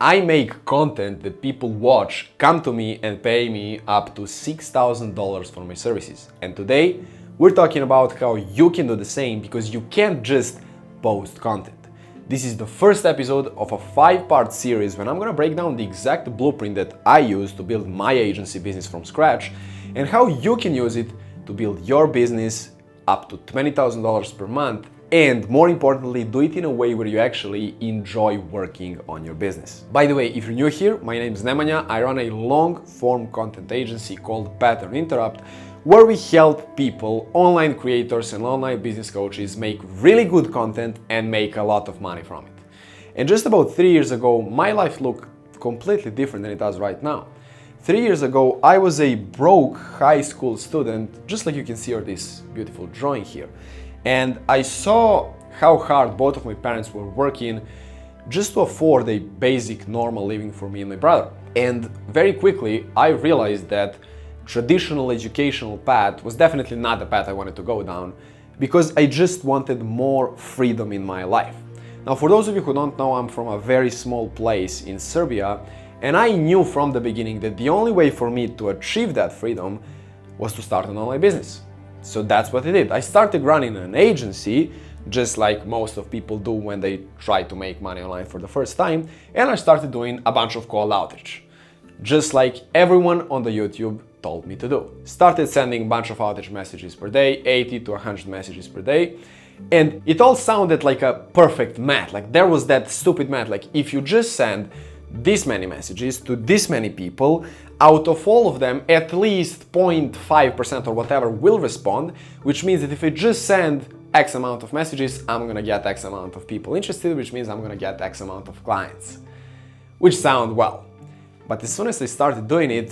I make content that people watch, come to me and pay me up to $6,000 for my services. And today we're talking about how you can do the same because you can't just post content. This is the first episode of a 5-part series when I'm gonna break down the exact blueprint that I use to build my agency business from scratch and how you can use it to build your business up to $20,000 per month, and more importantly, do it in a way where you actually enjoy working on your business. By the way, if you're new here, my name is Nemanja. I run a long-form content agency called Pattern Interrupt, where we help people, online creators and online business coaches, make really good content and make a lot of money from it. And just about 3 years ago, my life looked completely different than it does right now. 3 years ago, I was a broke high school student, just like you can see on this beautiful drawing here. And I saw how hard both of my parents were working just to afford a basic normal living for me and my brother. And very quickly, I realized that traditional educational path was definitely not the path I wanted to go down because I just wanted more freedom in my life. Now, for those of you who don't know, I'm from a very small place in Serbia, and I knew from the beginning that the only way for me to achieve that freedom was to start an online business. So that's what I did. I started running an agency, just like most of people do when they try to make money online for the first time, and I started doing a bunch of cold outreach, just like everyone on the YouTube told me to do. Started sending a bunch of outreach messages per day, 80 to 100 messages per day, and it all sounded like a perfect math. Like there was that stupid math, like if you just send this many messages to this many people, out of all of them, at least 0.5% or whatever will respond, which means that if I just send X amount of messages, I'm gonna get X amount of people interested, which means I'm gonna get X amount of clients, which sound well. But as soon as I started doing it,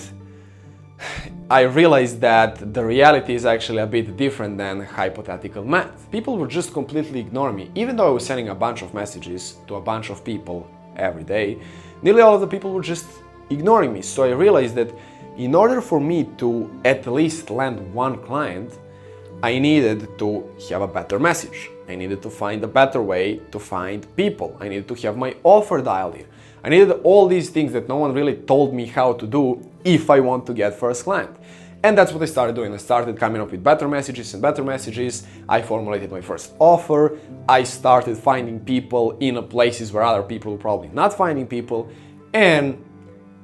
I realized that the reality is actually a bit different than hypothetical math. People would just completely ignore me. Even though I was sending a bunch of messages to a bunch of people every day, nearly all of the people were just ignoring me. So I realized that in order for me to at least land one client, I needed to have a better message. I needed to find a better way to find people. I needed to have my offer dialed in. I needed all these things that no one really told me how to do if I want to get first client. And that's what I started doing. I started coming up with better messages and better messages. I formulated my first offer. I started finding people in places where other people were probably not finding people. And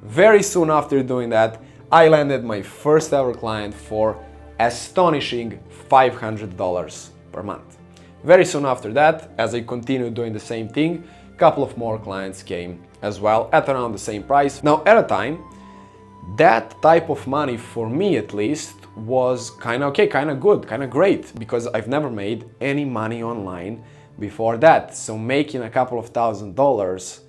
very soon after doing that, I landed my first ever client for astonishing $500 per month. Very soon after that, as I continued doing the same thing, a couple of more clients came as well at around the same price. Now, at a time, that type of money, for me at least, was kind of okay, kind of good, kind of great, because I've never made any money online before that. So making a couple of $1,000s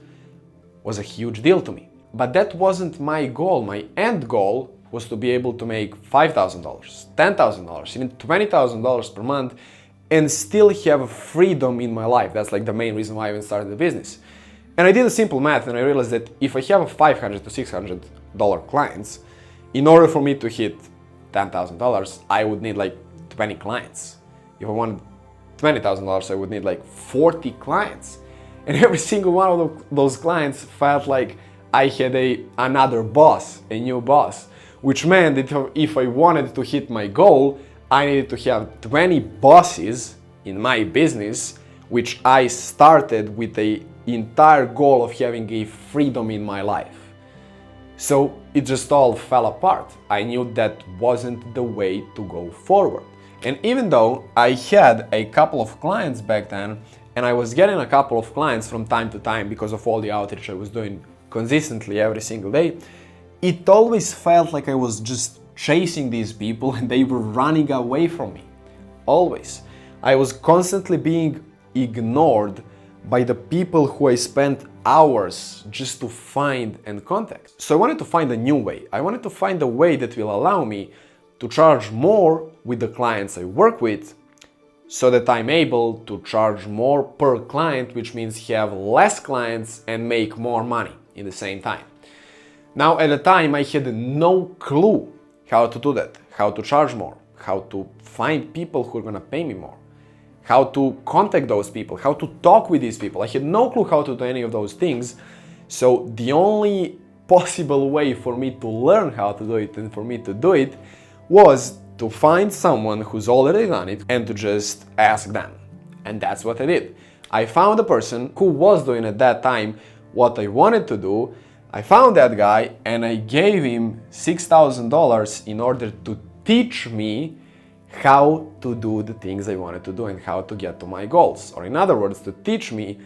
was a huge deal to me. But that wasn't my goal. My end goal was to be able to make $5,000, $10,000, even $20,000 per month and still have freedom in my life. That's like the main reason why I even started the business. And I did a simple math and I realized that if I have a $500 to $600 clients, in order for me to hit $10,000, I would need like 20 clients. If I wanted $20,000, I would need like 40 clients. And every single one of those clients felt like I had another boss, a new boss, which meant that if I wanted to hit my goal, I needed to have 20 bosses in my business, which I started with the entire goal of having a freedom in my life. So it just all fell apart. I knew that wasn't the way to go forward. And even though I had a couple of clients back then, and I was getting a couple of clients from time to time because of all the outreach I was doing consistently every single day, it always felt like I was just chasing these people and they were running away from me. Always. I was constantly being ignored by the people who I spent hours just to find and contact. So I wanted to find a new way. I wanted to find a way that will allow me to charge more with the clients I work with so that I'm able to charge more per client, which means have less clients and make more money in the same time. Now, at the time, I had no clue how to do that, how to charge more, how to find people who are gonna pay me more, how to contact those people, how to talk with these people. I had no clue how to do any of those things. So the only possible way for me to learn how to do it and for me to do it was to find someone who's already done it and to just ask them. And that's what I did. I found a person who was doing at that time what I wanted to do. I found that guy and I gave him $6,000 in order to teach me how to do the things I wanted to do and how to get to my goals. Or in other words, to teach me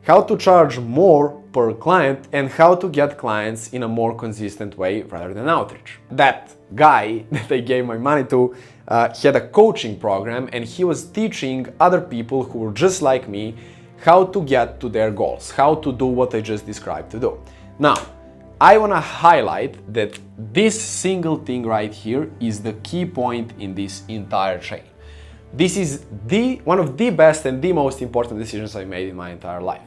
how to charge more per client and how to get clients in a more consistent way rather than outreach. That guy that I gave my money to had a coaching program and he was teaching other people who were just like me how to get to their goals, how to do what I just described to do. Now, I want to highlight that this single thing right here is the key point in this entire chain. This is one of the best and the most important decisions I made in my entire life.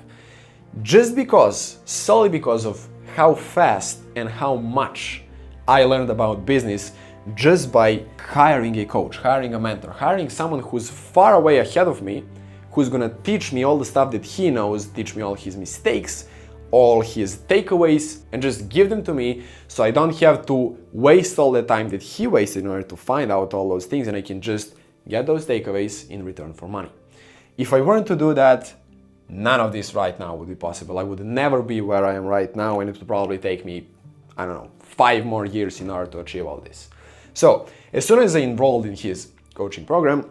Solely because of how fast and how much I learned about business just by hiring a coach, hiring a mentor, hiring someone who's far away ahead of me, who's gonna teach me all the stuff that he knows, teach me all his mistakes, all his takeaways, and just give them to me so I don't have to waste all the time that he wasted in order to find out all those things, and I can just get those takeaways in return for money. If I weren't to do that, none of this right now would be possible. I would never be where I am right now, and it would probably take me, 5 more years in order to achieve all this. So, as soon as I enrolled in his coaching program,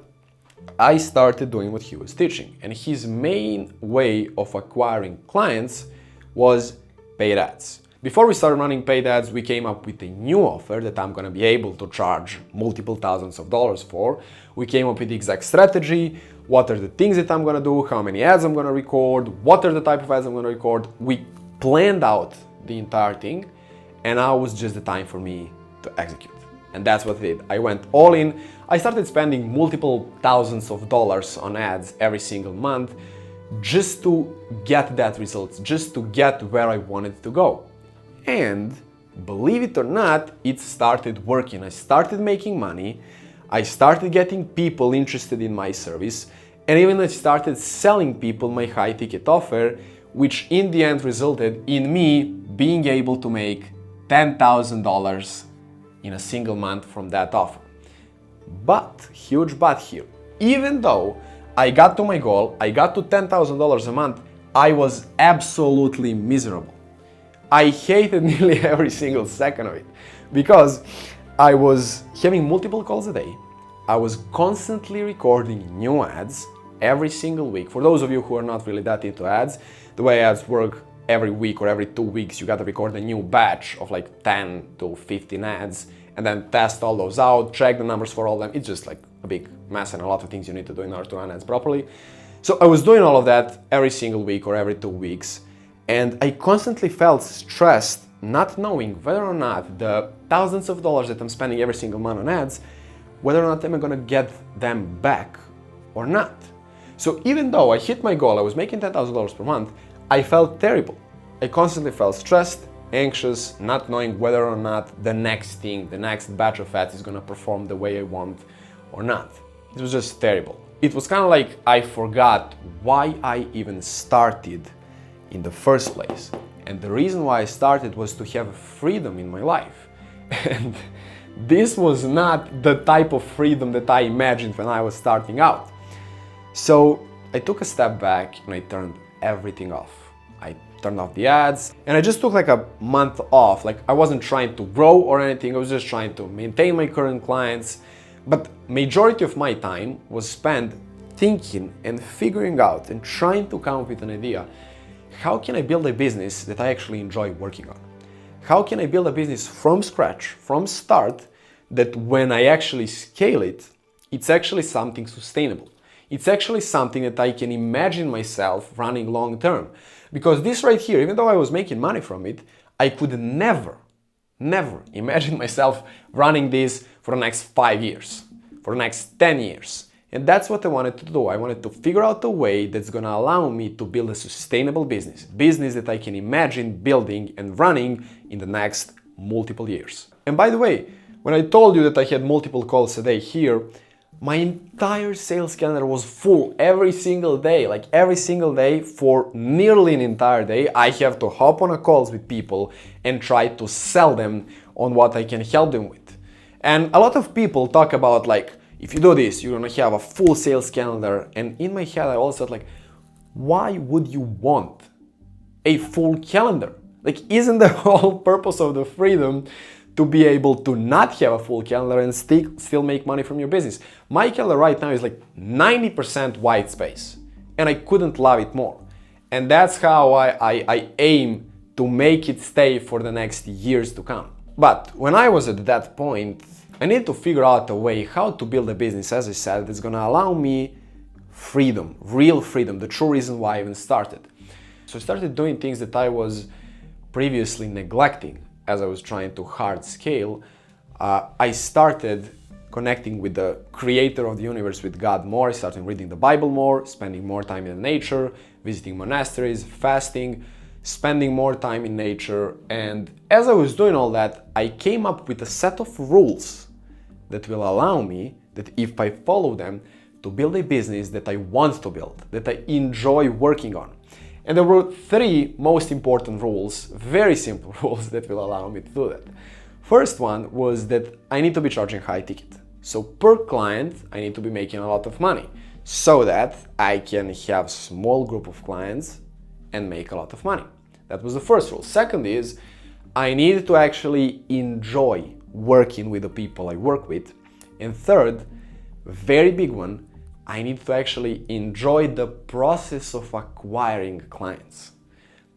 I started doing what he was teaching. And his main way of acquiring clients was paid ads. Before we started running paid ads, we came up with a new offer that I'm gonna be able to charge multiple thousands of dollars for. We came up with the exact strategy, what are the things that I'm gonna do, how many ads I'm gonna record, what are the type of ads I'm gonna record. We planned out the entire thing, and now was just the time for me to execute. And that's what I did. I went all in. I started spending multiple thousands of dollars on ads every single month just to get that results, just to get where I wanted to go. And believe it or not, it started working. I started making money. I started getting people interested in my service, and even I started selling people my high ticket offer, which in the end resulted in me being able to make $10,000 in a single month from that offer. But, huge but here, even though I got to my goal, I got to $10,000 a month, I was absolutely miserable. I hated nearly every single second of it because I was having multiple calls a day. I was constantly recording new ads every single week. For those of you who are not really that into ads, the way ads work, every week or every 2 weeks, you got to record a new batch of like 10 to 15 ads and then test all those out, check the numbers for all of them. It's just like a big mess and a lot of things you need to do in order to run ads properly. So I was doing all of that every single week or every 2 weeks, and I constantly felt stressed, not knowing whether or not the thousands of dollars that I'm spending every single month on ads, whether or not I'm gonna get them back or not. So even though I hit my goal, I was making $10,000 per month, I felt terrible. I constantly felt stressed, anxious, not knowing whether or not the next thing, the next batch of ads is gonna perform the way I want or not. It was just terrible. It was kind of like I forgot why I even started in the first place. And the reason why I started was to have freedom in my life. And this was not the type of freedom that I imagined when I was starting out. So I took a step back and I turned everything off. I turned off the ads and I just took like a month off. Like I wasn't trying to grow or anything, I was just trying to maintain my current clients. But majority of my time was spent thinking and figuring out and trying to come up with an idea. How can I build a business that I actually enjoy working on? How can I build a business from scratch, from start, that when I actually scale it, it's actually something sustainable. It's actually something that I can imagine myself running long term. Because this right here, even though I was making money from it, I could never imagine myself running this for the next 5 years, for the next 10 years. And that's what I wanted to do. I wanted to figure out a way that's gonna allow me to build a sustainable business that I can imagine building and running in the next multiple years. And by the way, when I told you that I had multiple calls a day here, My entire sales calendar was full every single day. Like every single day for nearly an entire day, I have to hop on a calls with people and try to sell them on what I can help them with. And a lot of people talk about like, if you do this, you're gonna have a full sales calendar. And in my head, I also thought like, why would you want a full calendar? Like, isn't the whole purpose of the freedom to be able to not have a full calendar and still make money from your business? My calendar right now is like 90% white space, and I couldn't love it more. And that's how I aim to make it stay for the next years to come. But when I was at that point, I needed to figure out a way how to build a business, as I said, that's gonna allow me freedom, real freedom, the true reason why I even started. So I started doing things that I was previously neglecting as I was trying to hard scale. I started connecting with the creator of the universe, with God more. I started reading the Bible more, spending more time in nature, visiting monasteries, fasting, spending more time in nature. And as I was doing all that, I came up with a set of rules that will allow me, that if I follow them, to build a business that I want to build, that I enjoy working on. And there were three most important rules, very simple rules that will allow me to do that. First one was that I need to be charging high ticket. So per client, I need to be making a lot of money so that I can have small group of clients and make a lot of money. That was the first rule. Second is I needed to actually enjoy working with the people I work with. And third, very big one, I need to actually enjoy the process of acquiring clients.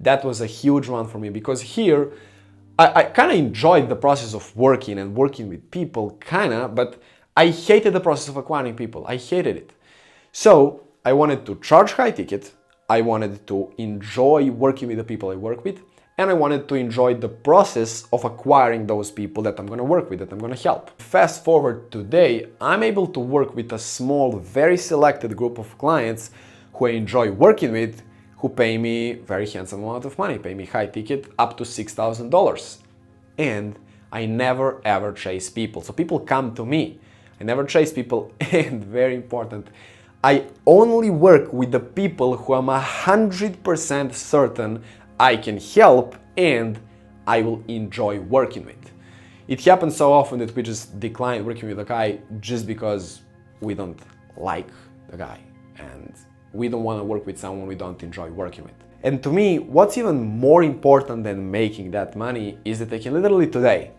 That was a huge one for me, because here I kind of enjoyed the process of working and working with people, but I hated the process of acquiring people. I hated it. So I wanted to charge high ticket, I wanted to enjoy working with the people I work with, and I wanted to enjoy the process of acquiring those people that I'm gonna work with, that I'm gonna help. Fast forward today, I'm able to work with a small, very selected group of clients who I enjoy working with, who pay me very handsome amount of money, pay me high ticket up to $6,000. And I never ever chase people. So people come to me. I never chase people, and very important, I only work with the people who I'm 100% certain I can help and I will enjoy working with. It happens so often that we just decline working with a guy just because we don't like the guy and we don't want to work with someone we don't enjoy working with. And to me, what's even more important than making that money is that I can literally today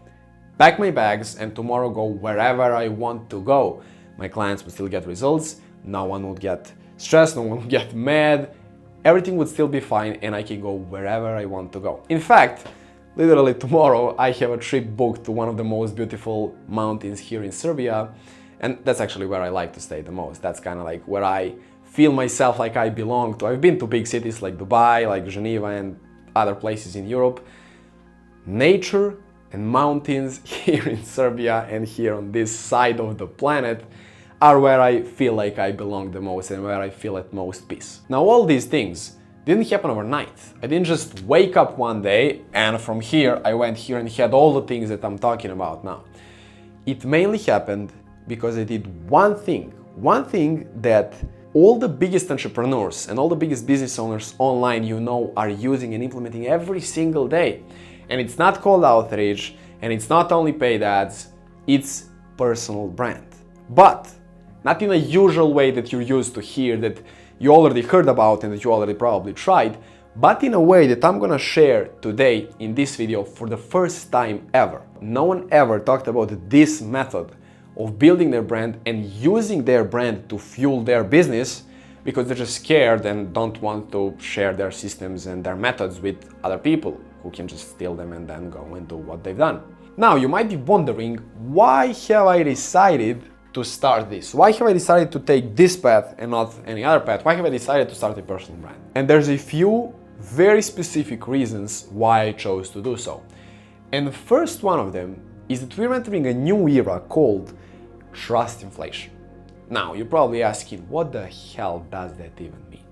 pack my bags and tomorrow go wherever I want to go. My clients will still get results, no one will get stressed, no one will get mad, everything would still be fine, and I can go wherever I want to go. In fact, literally tomorrow I have a trip booked to one of the most beautiful mountains here in Serbia, and that's actually where I like to stay the most. That's kind of like where I feel myself like I belong to. I've been to big cities like Dubai, like Geneva, and other places in Europe. Nature and mountains here in Serbia and here on this side of the planet are where I feel like I belong the most and where I feel at most peace. Now, all these things didn't happen overnight. I didn't just wake up one day and from here I went here and had all the things that I'm talking about now. It mainly happened because I did one thing that all the biggest entrepreneurs and all the biggest business owners online are using and implementing every single day. And it's not called outreach, and it's not only paid ads, it's personal brand. But not in a usual way that you're used to hear, that you already heard about and that you already probably tried, but in a way that I'm gonna share today in this video for the first time ever. No one ever talked about this method of building their brand and using their brand to fuel their business because they're just scared and don't want to share their systems and their methods with other people who can just steal them and then go and do what they've done. Now, you might be wondering, why have I decided to start this? Why have I decided to take this path and not any other path? Why have I decided to start a personal brand? And there's a few very specific reasons why I chose to do so. And the first one of them is that we're entering a new era called trust inflation. Now, you're probably asking, what the hell does that even mean?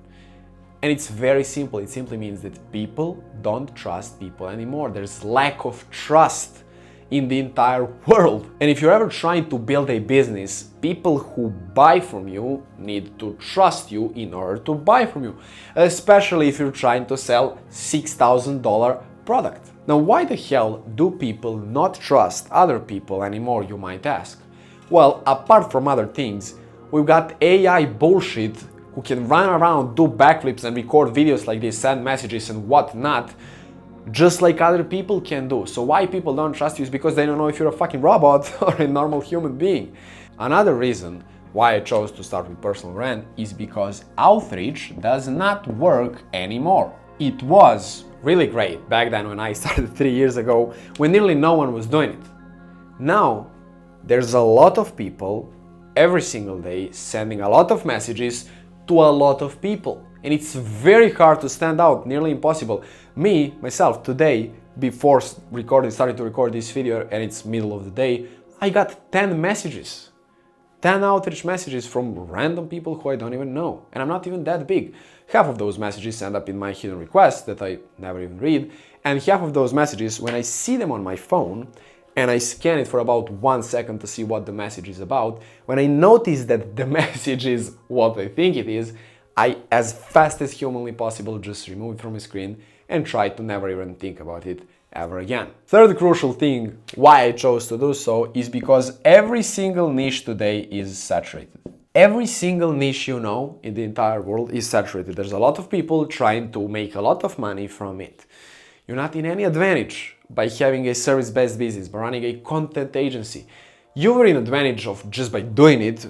And it's very simple. It simply means that people don't trust people anymore. There's lack of trust in the entire world. And if you're ever trying to build a business, people who buy from you need to trust you in order to buy from you, especially if you're trying to sell $6,000 product. Now, why the hell do people not trust other people anymore, you might ask? Well, apart from other things, we've got AI bullshit who can run around, do backflips and record videos like this, send messages and whatnot, just like other people can do. So why people don't trust you is because they don't know if you're a fucking robot or a normal human being. Another reason why I chose to start with personal brand is because outreach does not work anymore. It was really great back then when I started 3 years ago, when nearly no one was doing it. Now, there's a lot of people every single day sending a lot of messages to a lot of people. And it's very hard to stand out, nearly impossible. Me, myself, today, before starting to record this video, and it's middle of the day, I got 10 messages. 10 outreach messages from random people who I don't even know. And I'm not even that big. Half of those messages end up in my hidden requests that I never even read. And half of those messages, when I see them on my phone, and I scan it for about 1 second to see what the message is about, when I notice that the message is what I think it is, I, as fast as humanly possible, just remove it from my screen and try to never even think about it ever again. Third crucial thing why I chose to do so is because every single niche today is saturated. Every single niche you know in the entire world is saturated. There's a lot of people trying to make a lot of money from it. You're not in any advantage by having a service-based business, by running a content agency. You were in advantage of just by doing it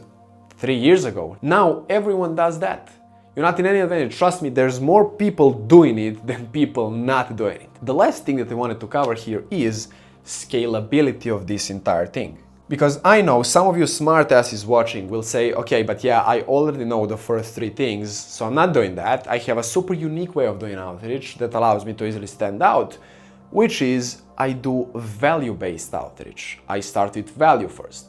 3 years ago. Now everyone does that. You're not in any advantage. Trust me, there's more people doing it than people not doing it. The last thing that I wanted to cover here is scalability of this entire thing. Because I know some of you smartasses watching will say, okay, but yeah, I already know the first 3 things, so I'm not doing that. I have a super unique way of doing outreach that allows me to easily stand out, which is I do value-based outreach. I start with value first.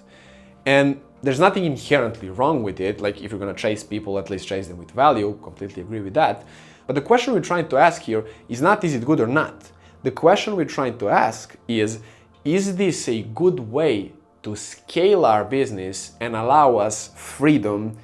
And there's nothing inherently wrong with it. Like if you're gonna chase people, at least chase them with value. Completely agree with that. But the question we're trying to ask here is not, is it good or not? The question we're trying to ask is this a good way to scale our business and allow us freedom,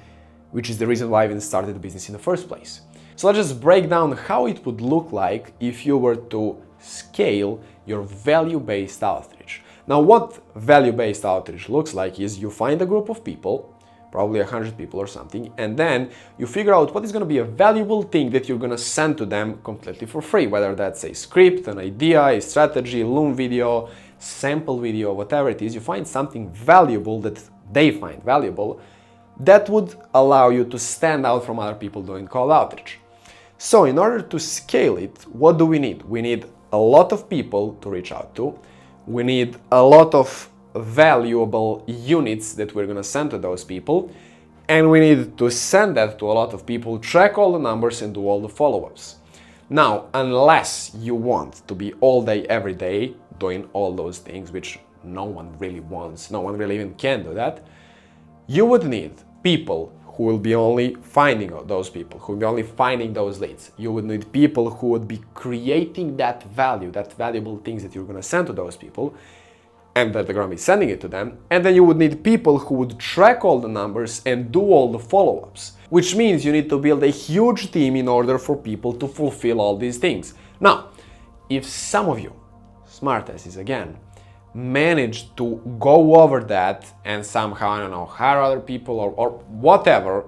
which is the reason why I even started the business in the first place. So let's just break down how it would look like if you were to scale your value-based outreach. Now, what value-based outreach looks like is you find a group of people, probably 100 people or something, and then you figure out what is going to be a valuable thing that you're going to send to them completely for free, whether that's a script, an idea, a strategy, Loom video, sample video, whatever it is. You find something valuable that they find valuable that would allow you to stand out from other people doing cold outreach. So in order to scale it, what do we need? We need a lot of people to reach out to. We need a lot of valuable units that we're going to send to those people. And we need to send that to a lot of people, track all the numbers and do all the follow-ups. Now, unless you want to be all day, every day doing all those things, which no one really wants, no one really even can do that, you would need people who will be only finding those people, who will be only finding those leads. You would need people who would be creating that value, that valuable things that you're going to send to those people, and that they're going to be sending it to them. And then you would need people who would track all the numbers and do all the follow-ups, which means you need to build a huge team in order for people to fulfill all these things. Now, if some of you, smartasses again, managed to go over that and somehow, I don't know, hire other people or whatever,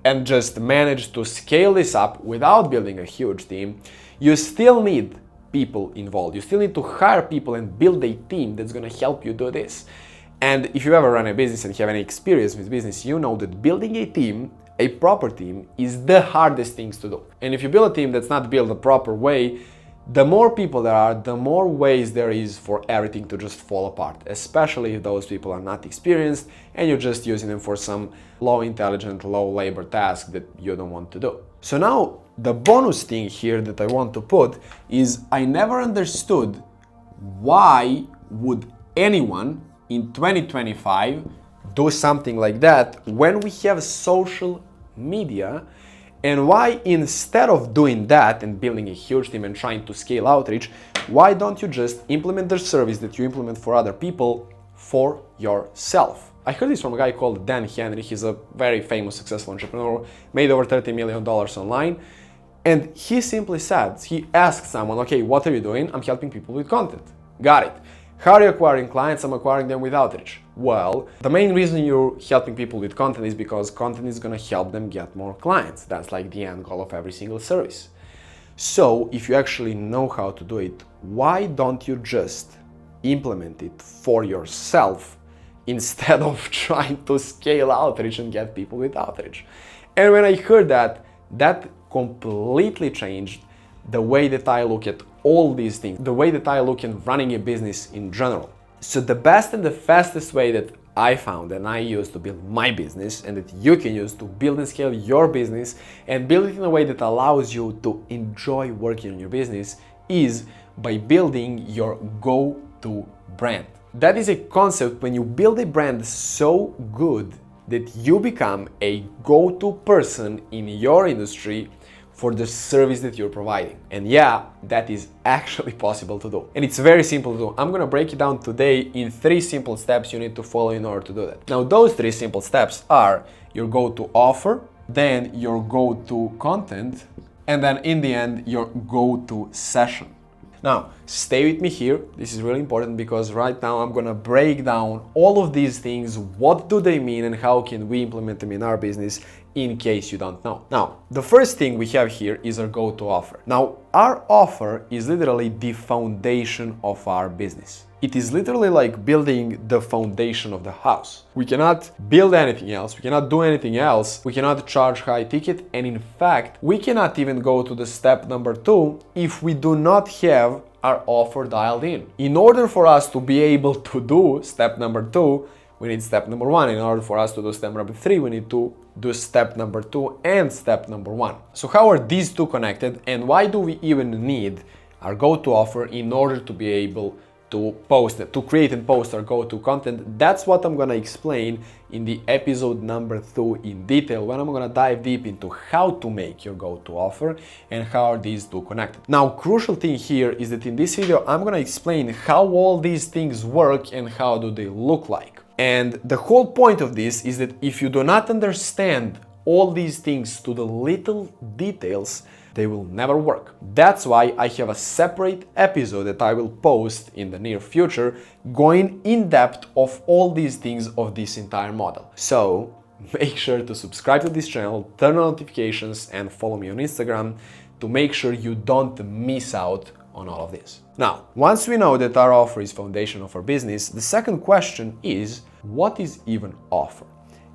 and just manage to scale this up without building a huge team, you still need people involved. You still need to hire people and build a team that's going to help you do this. And if you ever run a business and have any experience with business, you know that building a team, a proper team, is the hardest things to do. And if you build a team that's not built the proper way, the more people there are, the more ways there is for everything to just fall apart, especially if those people are not experienced and you're just using them for some low intelligent, low labor task that you don't want to do. So now the bonus thing here that I want to put is I never understood why would anyone in 2025 do something like that when we have social media And why, instead of doing that and building a huge team and trying to scale outreach, why don't you just implement the service that you implement for other people for yourself? I heard this from a guy called Dan Henry. He's a very famous, successful entrepreneur, made over $30 million online. And he simply said, he asked someone, okay, what are you doing? I'm helping people with content. Got it. How are you acquiring clients? I'm acquiring them with outreach. Well, the main reason you're helping people with content is because content is going to help them get more clients. That's like the end goal of every single service. So if you actually know how to do it, why don't you just implement it for yourself instead of trying to scale outreach and get people with outreach? And when I heard that, that completely changed the way that I look at all these things, the way that I look at running a business in general. So the best and the fastest way that I found and I use to build my business and that you can use to build and scale your business and build it in a way that allows you to enjoy working on your business is by building your go-to brand. That is a concept when you build a brand so good that you become a go-to person in your industry for the service that you're providing. And yeah, that is actually possible to do. And it's very simple to do. I'm gonna break it down today in 3 simple steps you need to follow in order to do that. Now, those 3 simple steps are your go-to offer, then your go-to content, and then in the end, your go-to session. Now, stay with me here. This is really important because right now I'm gonna break down all of these things, what do they mean and how can we implement them in our business in case you don't know. Now, the first thing we have here is our go-to offer. Now, our offer is literally the foundation of our business. It is literally like building the foundation of the house. We cannot build anything else, we cannot do anything else, we cannot charge high ticket, and in fact, we cannot even go to the step number 2 if we do not have our offer dialed in. In order for us to be able to do step number 2, we need step number 1. In order for us to do step number 3, we need to do step number 2 and step number 1. So how are these two connected and why do we even need our go-to offer in order to be able to post it, to create and post our go-to content? That's what I'm gonna explain in the episode number 2 in detail, when I'm gonna dive deep into how to make your go-to offer and how are these two connected. Now, crucial thing here is that in this video, I'm gonna explain how all these things work and how do they look like. And the whole point of this is that if you do not understand all these things to the little details, they will never work. That's why I have a separate episode that I will post in the near future going in depth of all these things of this entire model. So make sure to subscribe to this channel, turn on notifications and follow me on Instagram to make sure you don't miss out on all of this. Now, once we know that our offer is foundation of our business, the second question is, what is even offer?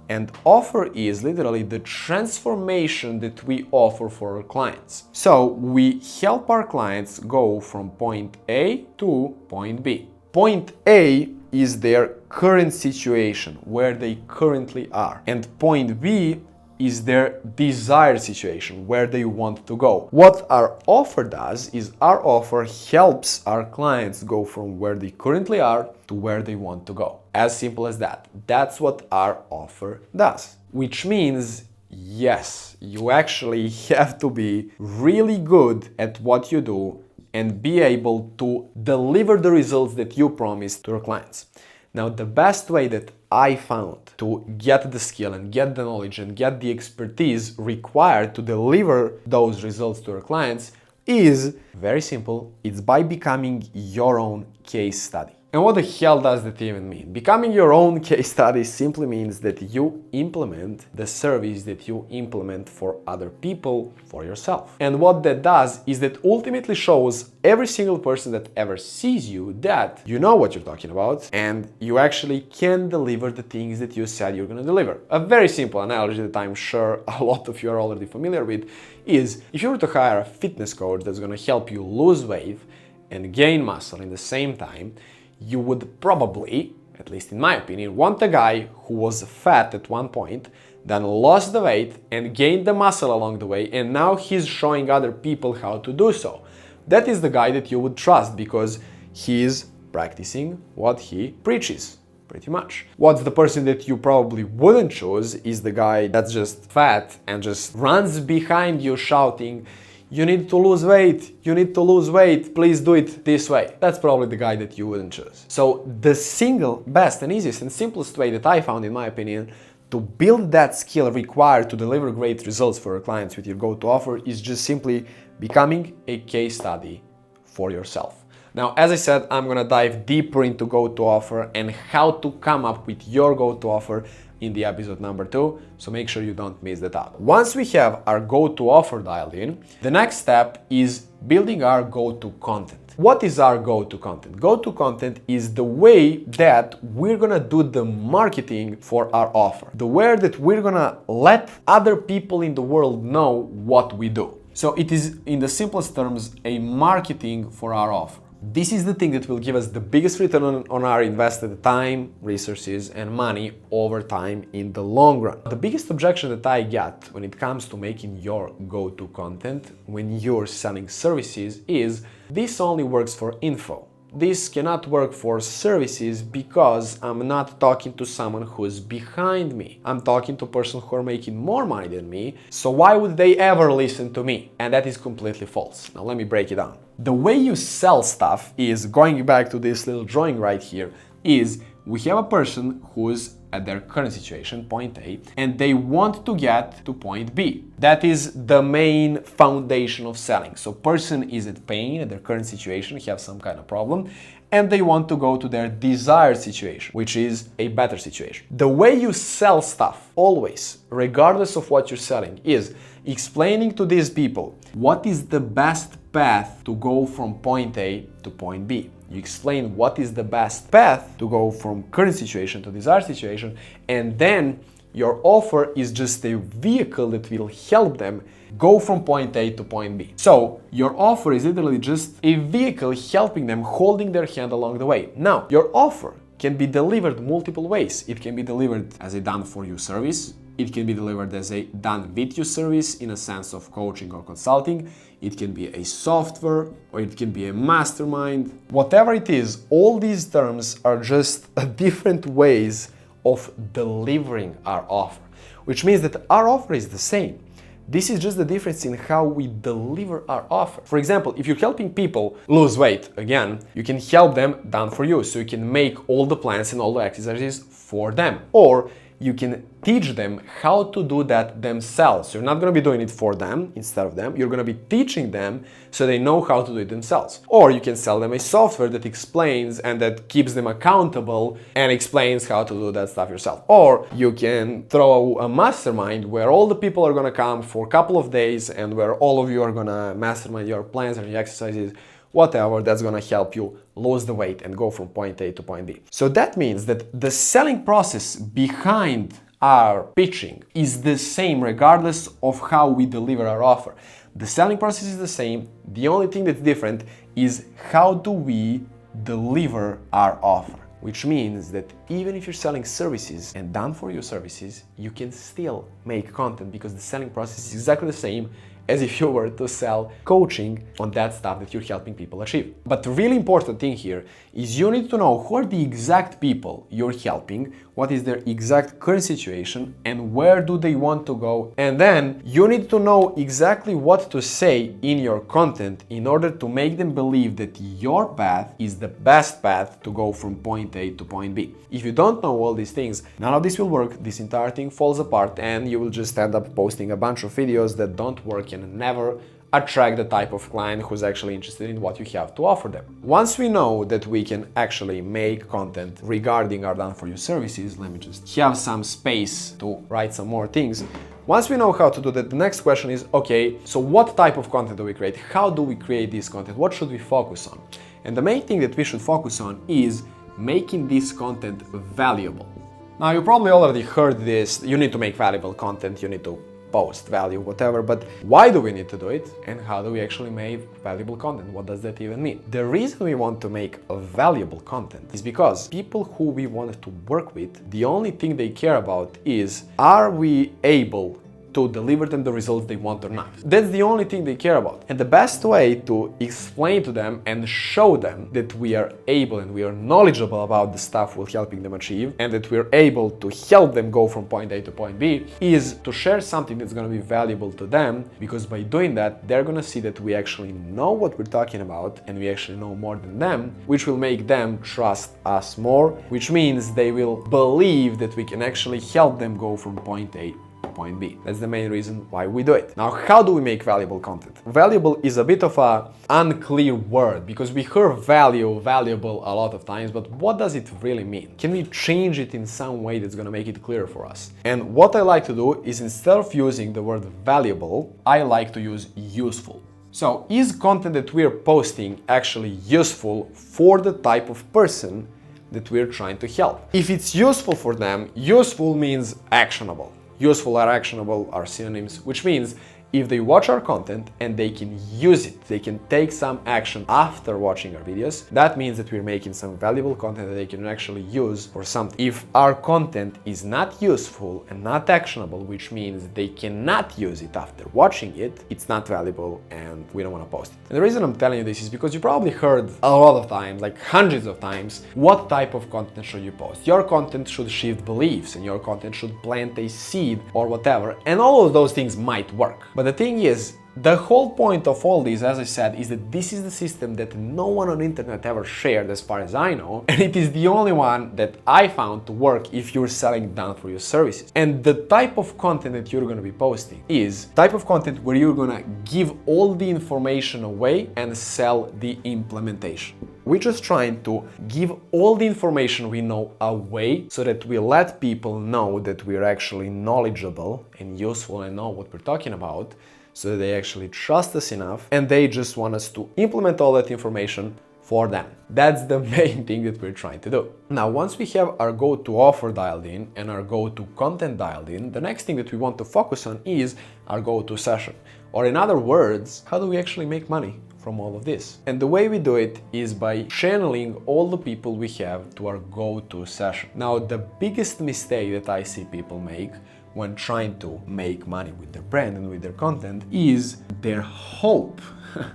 And offer is literally the transformation that we offer for our clients. So we help our clients go from point A to point B. Point A is their current situation, where they currently are. And point B is their desired situation, where they want to go. What our offer does is our offer helps our clients go from where they currently are to where they want to go. As simple as that. That's what our offer does. Which means, yes, you actually have to be really good at what you do and be able to deliver the results that you promise to your clients. Now, the best way that I found to get the skill and get the knowledge and get the expertise required to deliver those results to your clients is very simple. It's by becoming your own case study. And what the hell does that even mean? Becoming your own case study simply means that you implement the service that you implement for other people for yourself. And what that does is that ultimately shows every single person that ever sees you that you know what you're talking about and you actually can deliver the things that you said you're going to deliver. A very simple analogy that I'm sure a lot of you are already familiar with is if you were to hire a fitness coach that's going to help you lose weight and gain muscle in the same time, you would probably, at least in my opinion, want a guy who was fat at one point, then lost the weight and gained the muscle along the way, and now he's showing other people how to do so. That is the guy that you would trust because he is practicing what he preaches. Pretty much. What's the person that you probably wouldn't choose is the guy that's just fat and just runs behind you shouting, "You need to lose weight, you need to lose weight, please do it this way." That's probably the guy that you wouldn't choose. So the single best and easiest and simplest way that I found, in my opinion, to build that skill required to deliver great results for your clients with your go-to offer is just simply becoming a case study for yourself. Now, as I said, I'm gonna dive deeper into go-to offer and how to come up with your go-to offer in the episode number 2, so make sure you don't miss that out. Once we have our go-to offer dialed in, the next step is building our go-to content. What is our go-to content? Go-to content is the way that we're gonna do the marketing for our offer, the way that we're gonna let other people in the world know what we do. So it is, in the simplest terms, a marketing for our offer. This is the thing that will give us the biggest return on our invested time, resources, and money over time in the long run. The biggest objection that I get when it comes to making your go-to content when you're selling services is this only works for info. This cannot work for services because I'm not talking to someone who's behind me. I'm talking to a person who are making more money than me, so why would they ever listen to me? And that is completely false. Now let me break it down. The way you sell stuff is, going back to this little drawing right here, is we have a person who's at their current situation, point A, and they want to get to point B. That is the main foundation of selling. So person is at pain at their current situation, have some kind of problem, and they want to go to their desired situation, which is a better situation. The way you sell stuff, always, regardless of what you're selling, is explaining to these people what is the best path to go from point A to point B. You explain what is the best path to go from current situation to desired situation, and then your offer is just a vehicle that will help them go from point A to point B. So your offer is literally just a vehicle helping them, holding their hand along the way. Now, your offer can be delivered multiple ways. It can be delivered as a done-for-you service. It can be delivered as a done-with-you service in a sense of coaching or consulting. It can be a software, or it can be a mastermind. Whatever it is, all these terms are just different ways of delivering our offer, which means that our offer is the same. This is just the difference in how we deliver our offer. For example, if you're helping people lose weight, again, you can help them done for you. So you can make all the plans and all the exercises for them. Or you can teach them how to do that themselves. You're not going to be doing it for them instead of them. You're going to be teaching them so they know how to do it themselves. Or you can sell them a software that explains and that keeps them accountable and explains how to do that stuff yourself. Or you can throw a mastermind where all the people are going to come for a couple of days and where all of you are going to mastermind your plans and your exercises, whatever, that's gonna help you lose the weight and go from point A to point B. So that means that the selling process behind our pitching is the same regardless of how we deliver our offer. The selling process is the same. The only thing that's different is how do we deliver our offer. Which means that even if you're selling services and done for you services, you can still make content because the selling process is exactly the same as if you were to sell coaching on that stuff that you're helping people achieve. But the really important thing here is you need to know who are the exact people you're helping, what is their exact current situation, and where do they want to go. And then you need to know exactly what to say in your content in order to make them believe that your path is the best path to go from point A to point B. If you don't know all these things, none of this will work, this entire thing falls apart, and you will just end up posting a bunch of videos that don't work and never attract the type of client who's actually interested in what you have to offer them. Once we know that we can actually make content regarding our done-for-you services, let me just have some space to write some more things. Once we know how to do that, the next question is, okay, so what type of content do we create? How do we create this content? What should we focus on? And the main thing that we should focus on is making this content valuable. Now, you probably already heard this, you need to make valuable content, you need to post value, whatever, but why do we need to do it and how do we actually make valuable content? What does that even mean? The reason we want to make a valuable content is because people who we want to work with, the only thing they care about is, are we able to deliver them the results they want or not. That's the only thing they care about. And the best way to explain to them and show them that we are able and we are knowledgeable about the stuff we're helping them achieve and that we're able to help them go from point A to point B is to share something that's going to be valuable to them, because by doing that, they're going to see that we actually know what we're talking about and we actually know more than them, which will make them trust us more, which means they will believe that we can actually help them go from point A to point B. That's the main reason why we do it. Now, how do we make valuable content? Valuable is a bit of an unclear word because we hear valuable a lot of times, but what does it really mean? Can we change it in some way that's going to make it clearer for us? And what I like to do is, instead of using the word valuable, I like to use useful. So, is content that we're posting actually useful for the type of person that we're trying to help? If it's useful for them, useful means actionable. Useful or actionable are synonyms, which means if they watch our content and they can use it, they can take some action after watching our videos, that means that we're making some valuable content that they can actually use for something. If our content is not useful and not actionable, which means they cannot use it after watching it, it's not valuable and we don't want to post it. And the reason I'm telling you this is because you probably heard a lot of times, like hundreds of times, what type of content should you post? Your content should shift beliefs and your content should plant a seed or whatever, and all of those things might work. But the thing is, the whole point of all this, as I said, is that this is the system that no one on the internet ever shared as far as I know, and it is the only one that I found to work if you're selling down for your services. And the type of content that you're going to be posting is type of content where you're going to give all the information away and sell the implementation. We're just trying to give all the information we know away so that we let people know that we're actually knowledgeable and useful and know what we're talking about, so that they actually trust us enough and they just want us to implement all that information for them. That's the main thing that we're trying to do. Now, once we have our go-to offer dialed in and our go-to content dialed in, the next thing that we want to focus on is our go-to session. Or in other words, how do we actually make money from all of this? And the way we do it is by channeling all the people we have to our go-to session. Now, the biggest mistake that I see people make when trying to make money with their brand and with their content is their hope.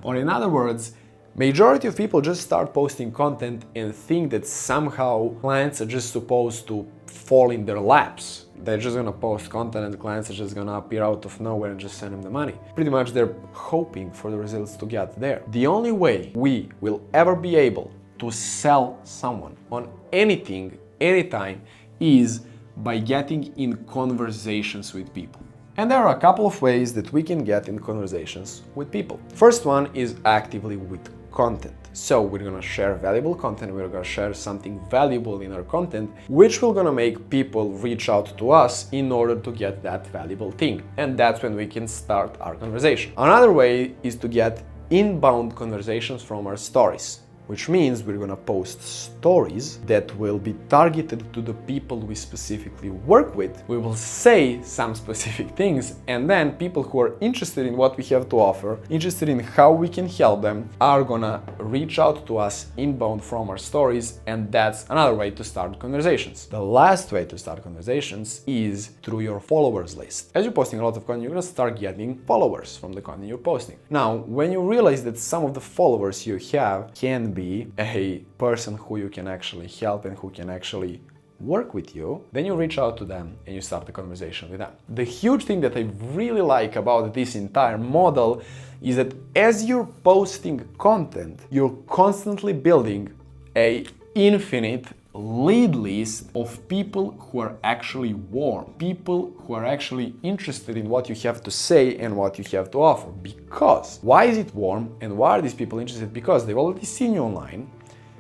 Or in other words, majority of people just start posting content and think that somehow clients are just supposed to fall in their laps. They're just gonna post content and the clients are just gonna appear out of nowhere and just send them the money. Pretty much they're hoping for the results to get there. The only way we will ever be able to sell someone on anything, anytime, is by getting in conversations with people. And there are a couple of ways that we can get in conversations with people. First one is actively with content. So we're gonna share valuable content, we're gonna share something valuable in our content, which will gonna make people reach out to us in order to get that valuable thing. And that's when we can start our conversation. Another way is to get inbound conversations from our stories, which means we're gonna post stories that will be targeted to the people we specifically work with. We will say some specific things, and then people who are interested in what we have to offer, interested in how we can help them, are gonna reach out to us inbound from our stories, and that's another way to start conversations. The last way to start conversations is through your followers list. As you're posting a lot of content, you're gonna start getting followers from the content you're posting. Now, when you realize that some of the followers you have can be a person who you can actually help and who can actually work with you, then you reach out to them and you start the conversation with them. The huge thing that I really like about this entire model is that as you're posting content, you're constantly building an infinite lead list of people who are actually warm, people who are actually interested in what you have to say and what you have to offer. Because why is it warm and why are these people interested? Because they've already seen you online,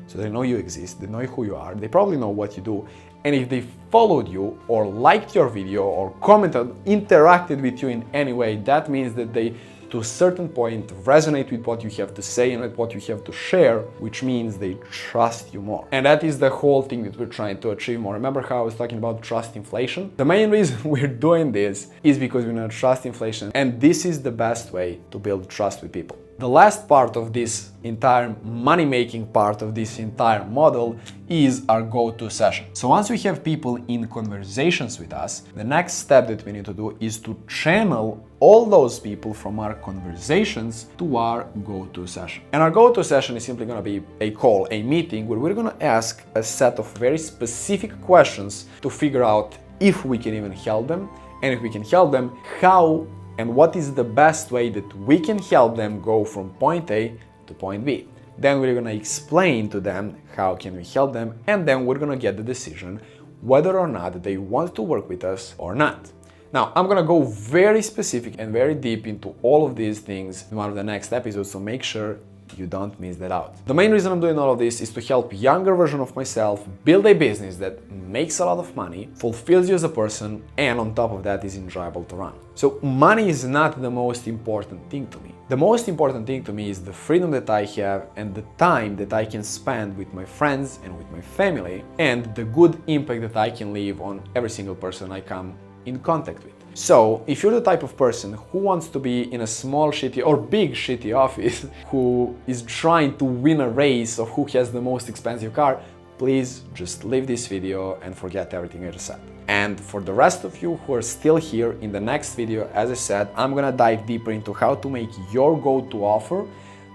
so they know you exist, they know who you are, they probably know what you do, and if they followed you or liked your video or commented, interacted with you in any way, that means that they, to a certain point, resonate with what you have to say and with what you have to share, which means they trust you more. And that is the whole thing that we're trying to achieve more. Remember how I was talking about trust inflation? The main reason we're doing this is because we know trust inflation, and this is the best way to build trust with people. The last part of this entire money-making part of this entire model is our go-to session. So once we have people in conversations with us, the next step that we need to do is to channel all those people from our conversations to our go-to session. And our go-to session is simply going to be a call, a meeting, where we're going to ask a set of very specific questions to figure out if we can even help them, and if we can help them, how and what is the best way that we can help them go from point A to point B. Then we're going to explain to them how can we help them, and then we're going to get the decision whether or not they want to work with us or not. Now, I'm going to go very specific and very deep into all of these things in one of the next episodes, so make sure you don't miss that out. The main reason I'm doing all of this is to help younger version of myself build a business that makes a lot of money, fulfills you as a person, and on top of that is enjoyable to run. So money is not the most important thing to me. The most important thing to me is the freedom that I have and the time that I can spend with my friends and with my family, and the good impact that I can leave on every single person I come in contact with. So, if you're the type of person who wants to be in a small shitty or big shitty office, who is trying to win a race of who has the most expensive car, please just leave this video and forget everything I just said. And for the rest of you who are still here, in the next video, as I said, I'm gonna dive deeper into how to make your go-to offer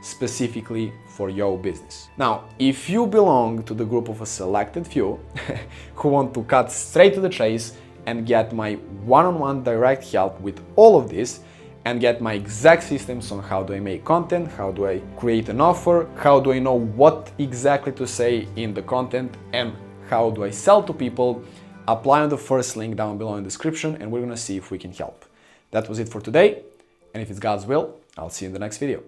specifically for your business. Now, if you belong to the group of a selected few who want to cut straight to the chase and get my one-on-one direct help with all of this, and get my exact systems on how do I make content, how do I create an offer, how do I know what exactly to say in the content, and how do I sell to people, apply on the first link down below in the description, and we're gonna see if we can help. That was it for today, and if it's God's will, I'll see you in the next video.